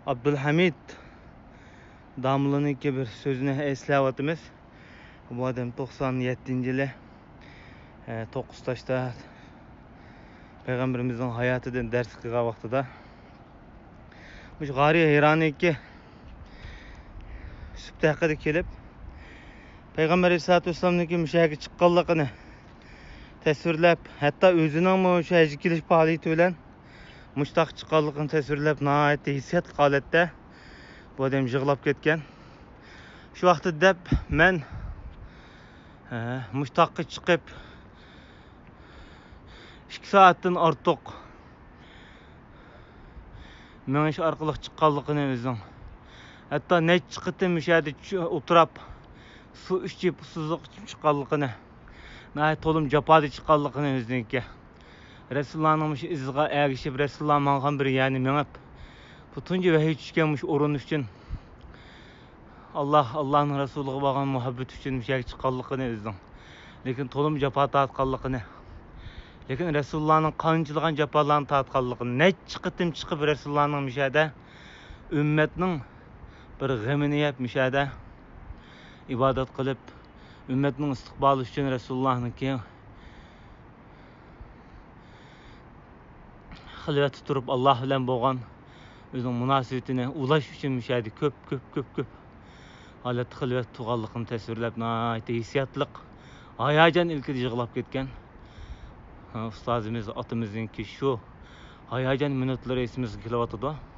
Abdülhamid Damlı'nınki bir sözünü eslayapmiz. Bu adam 97-yili 9-taşta Peygamberimizin hayatıdan ders kılgan vaqtida muş g'ari hayraniki sübte haqida kelib Peygamber Aleyhissalatu Vesselam'nınki müşahaki çıqqanligini tasvirlab, hatta o'zining o'sha hajga kelish faoliyati bilan mushtaq chiqqanligini tasvirlab, nihoyatda hissiyatli holatda bu odam yig'lab ketgan. Shu vaqtda deb men mushtaqqa chiqib 2 soatdan ortiq menish orqali chiqqanligini o'zing, hatto necha qitim o'shada o'tirib suv ichib suzliq chiqqanligini, to'lim jafoda chiqqanligini o'ziniki. Resulullah'ın iziga ergishib, Resulullah mangan bir yani menib butunca vahiy tushgan o'rin uchun Allah'ın Resulullah'a bo'lgan muhabbet uchun müşahak chiqqanligini o'zing, lekin to'lim jafo tortganligini, lekin Resulullah'ın qanchalig'an jafolarni tortganligini, necha qitim chiqib Resulullah'ın müşahada ümmetning bir g'amini yeb müşahada ibodat qilib, ümmetning istiqboli uchun Resulullah'niki xilvat turib Allah bilan bo'lgan o'zining munosabatini ulash uchun müşahada ko'p holat xilvat tuğanligini tasvirlab, nihoyatda hissiyatliq, hayajon ilkida yig'lab ketgan. Ustozimiz otimizningki shu hayajon minutlari esimizga kelyapti.